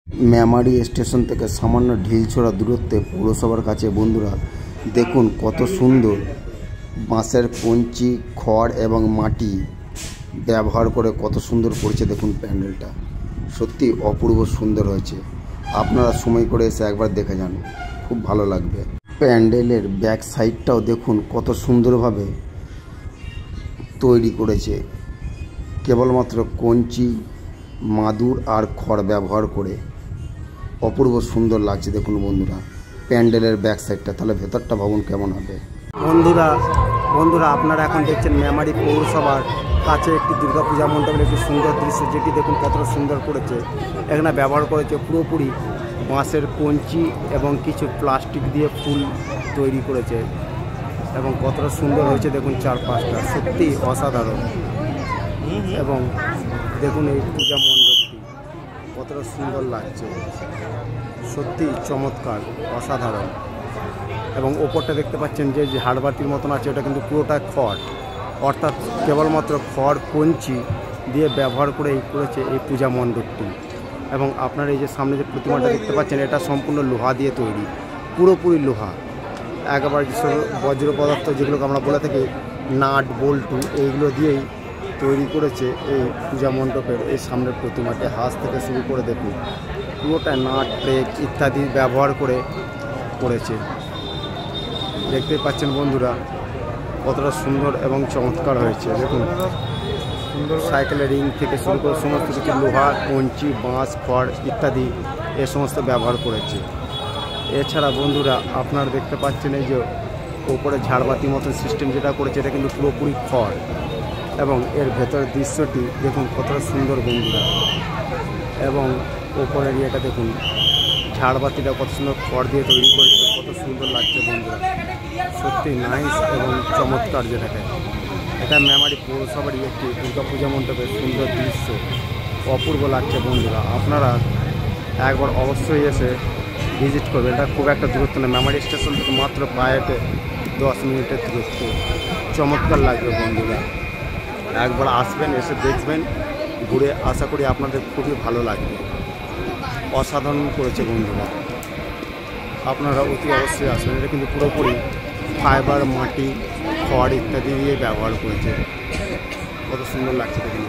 Memari station থেকে সামান্য ঢিলছোড়া দূরত্বে পৌরসভার কাছে বন্ধুরা দেখুন কত সুন্দর বাঁশের কঞ্চি, খড় এবং মাটি ব্যবহার করে কত সুন্দর করেছে। দেখুন প্যান্ডেলটা সত্যি অপূর্ব সুন্দর হয়েছে। আপনারা সময় করে এসে একবার দেখে যান, খুব ভালো লাগবে। প্যান্ডেলের ব্যাক সাইডটাও দেখুন কত সুন্দরভাবে তৈরি করেছে, কেবলমাত্র কঞ্চি, মাদুর আর খড় ব্যবহার করে অপূর্ব সুন্দর লাগছে। দেখুন বন্ধুরা প্যান্ডেলের ব্যাক সাইডটা, তাহলে ভেতরটা ভাবুন কেমন হবে। বন্ধুরা আপনারা এখন দেখছেন মেমারি পৌরসভার কাছে একটি দুর্গাপূজা মণ্ডপের একটি সুন্দর দৃশ্য, যেটি দেখুন কতটা সুন্দর করেছে। এখানে ব্যবহার করেছে পুরোপুরি বাঁশের কঞ্চি এবং কিছু প্লাস্টিক দিয়ে ফুল তৈরি করেছে এবং কতটা সুন্দর হয়েছে দেখুন চারপাশটা, সত্যি অসাধারণ। এবং দেখুন এই পূজা মণ্ডপটি কতটা সুন্দর লাগছে, সত্যি চমৎকার, অসাধারণ। এবং ওপরটা দেখতে পাচ্ছেন যে ঝাড়বাতির মতন আছে, ওটা কিন্তু পুরোটা খড়, অর্থাৎ কেবলমাত্র খড় কঞ্চি দিয়ে ব্যবহার করে করেছে এই পূজা মণ্ডপটি। এবং আপনারা এই যে সামনে যে প্রতিমাটা দেখতে পাচ্ছেন, এটা সম্পূর্ণ লোহা দিয়ে তৈরি, পুরোপুরি লোহা, একেবারে বজ্র পদার্থ যেগুলোকে আমরা বলে থাকি নাট বল্টু, এইগুলো দিয়েই তৈরি করেছে এই পূজা মণ্ডপের এই সামনের প্রতিমাটি। হাঁস থেকে শুরু করে দেখুন পুরোটা নাট, প্লেট ইত্যাদি ব্যবহার করে করেছে। দেখতেই পাচ্ছেন বন্ধুরা কতটা সুন্দর এবং চমৎকার হয়েছে। দেখুন সুন্দর সাইকেলের রিং থেকে শুরু করে সমস্ত কিছু লোহা, কঞ্চি, বাঁশ, খড় ইত্যাদি এ সমস্ত ব্যবহার করেছে। এছাড়া বন্ধুরা আপনারা দেখতে পাচ্ছেন এই যে ওপরে ঝাড়বাতি মতন সিস্টেম যেটা করেছে, এটা কিন্তু পুরোপুরি খড়। এবং এর ভেতরের দৃশ্যটি দেখুন কতটা সুন্দর বন্ধুরা। এবং ওপরের ইয়েটা দেখুন, ঝাড়বাতিটা কত সুন্দর খড় দিয়ে তৈরি করেছে, কত সুন্দর লাগছে বন্ধুরা, সত্যি নাইস এবং চমৎকার। যেটাকে এটা মেমারি পৌরসভারই একটি দুর্গাপূজা মণ্ডপের সুন্দর দৃশ্য, অপূর্ব লাগছে বন্ধুরা। আপনারা একবার অবশ্যই এসে ভিজিট করবেন। এটা খুব একটা দূরত্ব না, মেমারি স্টেশন থেকে মাত্র পায়েতে 10 মিনিটের দূরত্ব। চমৎকার লাগবে বন্ধুরা, একবার আসবেন, এসে দেখবেন, ঘুরে, আশা করি আপনাদের খুবই ভালো লাগবে। অসাধারণ করেছে বন্ধুরা, আপনারা অতি অবশ্যই আসবেন। এটা কিন্তু পুরোপুরি ফাইবার, মাটি, খড় ইত্যাদি দিয়ে ব্যবহার করেছে, কত সুন্দর লাগছে দেখুন।